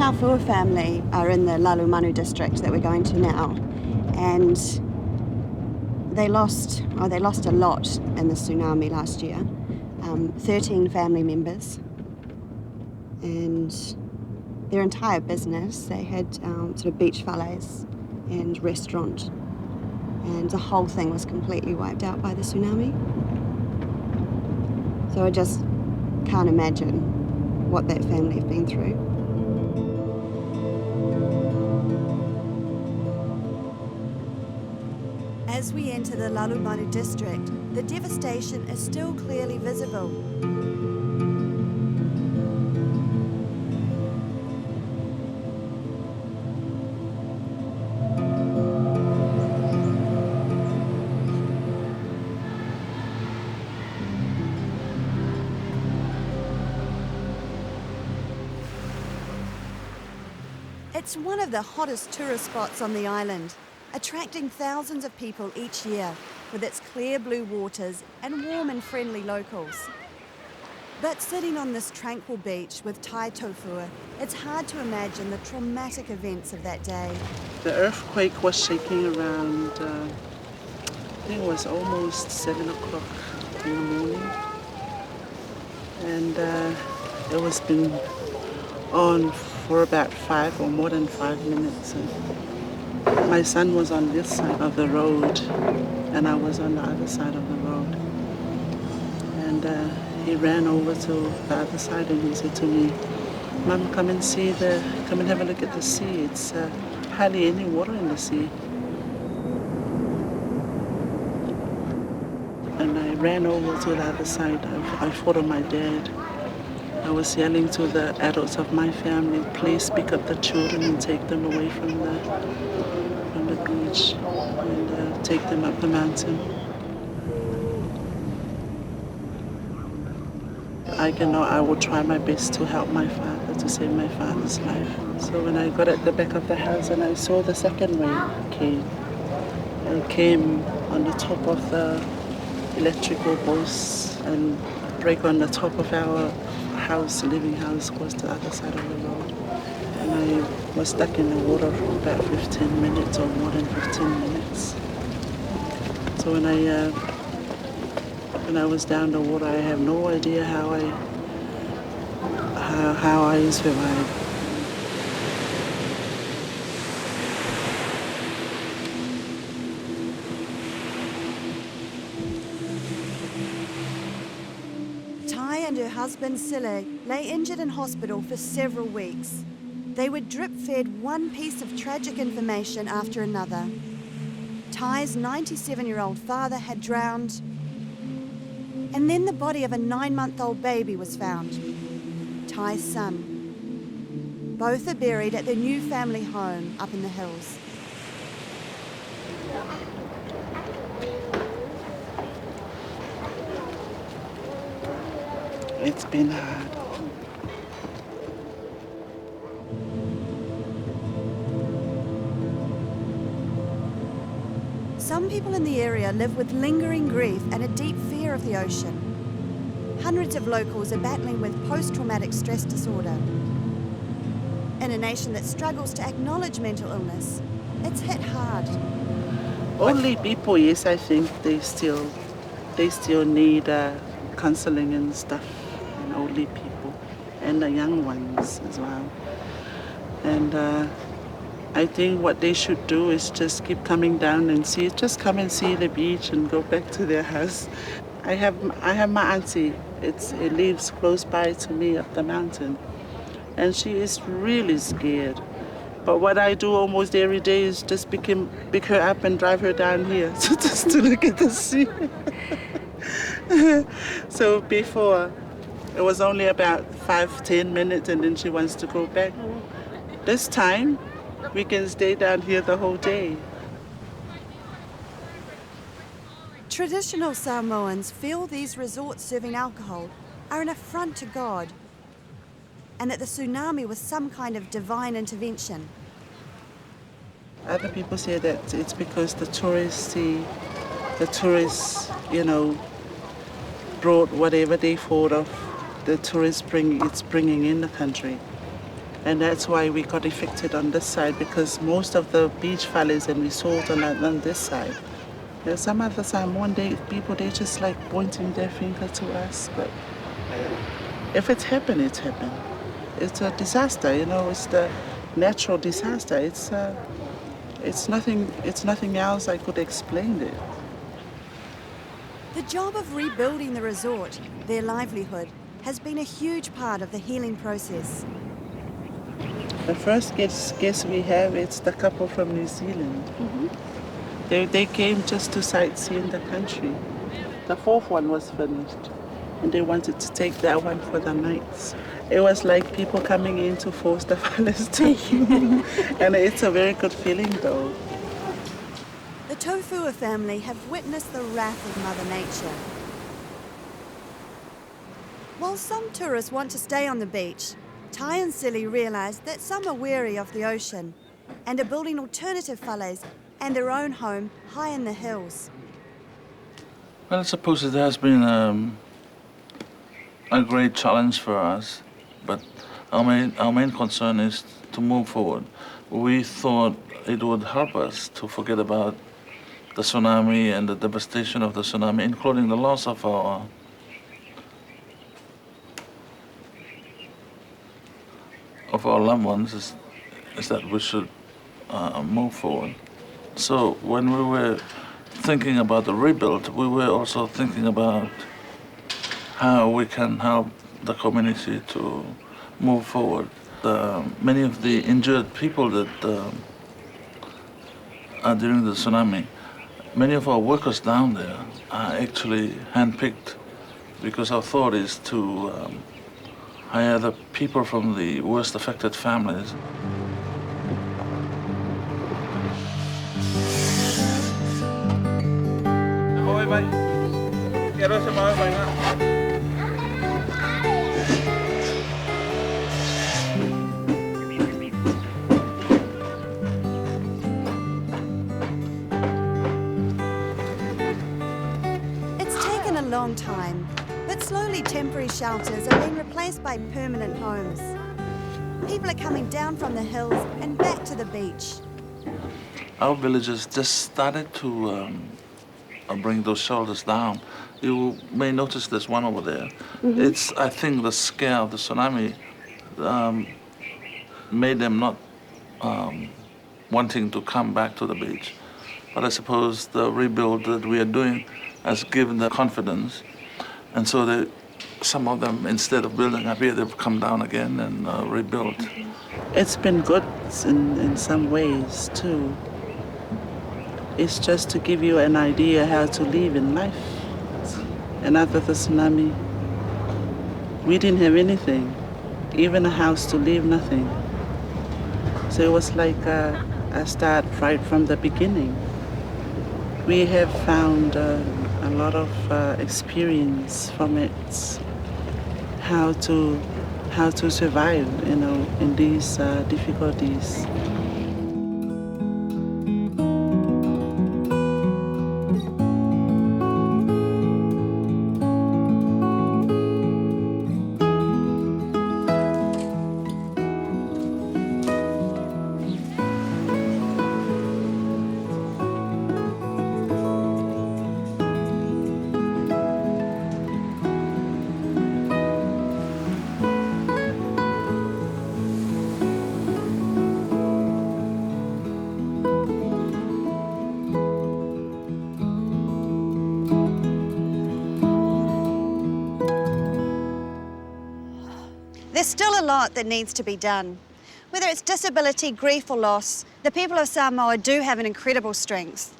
Taufua family are in the Lalumanu district that we're going to now, and they lost a lot in the tsunami last year. 13 family members, and their entire business. They had sort of beach fallets and restaurant, and the whole thing was completely wiped out by the tsunami. So I just can't imagine what that family have been through. As we enter the Lalumanu district, the devastation is still clearly visible. It's one of the hottest tourist spots on the island, attracting thousands of people each year with its clear blue waters and warm and friendly locals. But sitting on this tranquil beach with Tai Taufua, it's hard to imagine the traumatic events of that day. The earthquake was shaking around, I think it was almost 7 o'clock in the morning. And it was been on for about 5 or more than 5 minutes. And my son was on this side of the road and I was on the other side of the road. And he ran over to the other side and he said to me, "Mum, come and have a look at the sea. It's hardly any water in the sea." And I ran over to the other side. I thought of my dad. I was yelling to the adults of my family, "Please pick up the children and take them away from the beach and take them up the mountain." I will try my best to help my father, to save my father's life. So when I got at the back of the house and I saw the second wave came, it came on the top of the electrical posts and break on the top of our house, living house, was the other side of the road. And I was stuck in the water for about 15 minutes or more than 15 minutes. So when I was down the water, I have no idea how I survived. Tai and her husband Sile lay injured in hospital for several weeks. They were drip-fed one piece of tragic information after another. Tai's 97-year-old father had drowned, and then the body of a 9-month-old baby was found, Tai's son. Both are buried at their new family home up in the hills. It's been hard. Some people in the area live with lingering grief and a deep fear of the ocean. Hundreds of locals are battling with post-traumatic stress disorder. In a nation that struggles to acknowledge mental illness, it's hit hard. Only people, yes, I think they still need counseling and stuff, and only people, and the young ones as well. And I think what they should do is just keep coming down and just come and see the beach and go back to their house. I have my auntie. It lives close by to me up the mountain, and she is really scared. But what I do almost every day is just pick her up and drive her down here just to look at the sea. So before, it was only about 5-10 minutes and then she wants to go back. This time, we can stay down here the whole day. Traditional Samoans feel these resorts serving alcohol are an affront to God, and that the tsunami was some kind of divine intervention. Other people say that it's because the tourists, brought whatever they thought of the tourists bringing in the country. And that's why we got affected on this side, because most of the beach valleys and resorts are on this side. There's some other Samoan people, they just like pointing their finger to us. But if it's happened, it's happened. It's a disaster, it's the natural disaster. It's nothing else I could explain it. The job of rebuilding the resort, their livelihood, has been a huge part of the healing process. The first guest we have, it's the couple from New Zealand. They came just to sightsee in the country. The fourth one was finished, and they wanted to take that one for the nights. It was like people coming in to force the fellas to and it's a very good feeling though. The Tofua family have witnessed the wrath of Mother Nature. While some tourists want to stay on the beach, Tai and Silly realise that some are wary of the ocean and are building alternative whales and their own home high in the hills. Well, I suppose it has been a great challenge for us, but our main concern is to move forward. We thought it would help us to forget about the tsunami and the devastation of the tsunami, including the loss of our loved ones, is that we should move forward. So when we were thinking about the rebuild, we were also thinking about how we can help the community to move forward. Many of the injured people that are during the tsunami, many of our workers down there are actually handpicked, because our thought is to hire the people from the worst affected families. It's taken a long time, but slowly temporary shelters are being replaced by permanent homes. People are coming down from the hills and back to the beach. Our villagers just started to bring those shelters down. You may notice there's one over there. It's, I think, the scare of the tsunami made them not wanting to come back to the beach. But I suppose the rebuild that we are doing has given them confidence. And so some of them, instead of building up here, they've come down again and rebuilt. It's been good in some ways too. It's just to give you an idea how to live in life. And after the tsunami, we didn't have anything, even a house to live, nothing. So it was like a start right from the beginning. We have found a lot of experience from it, how to survive, in these difficulties. There's still a lot that needs to be done. Whether it's disability, grief or loss, the people of Samoa do have an incredible strength.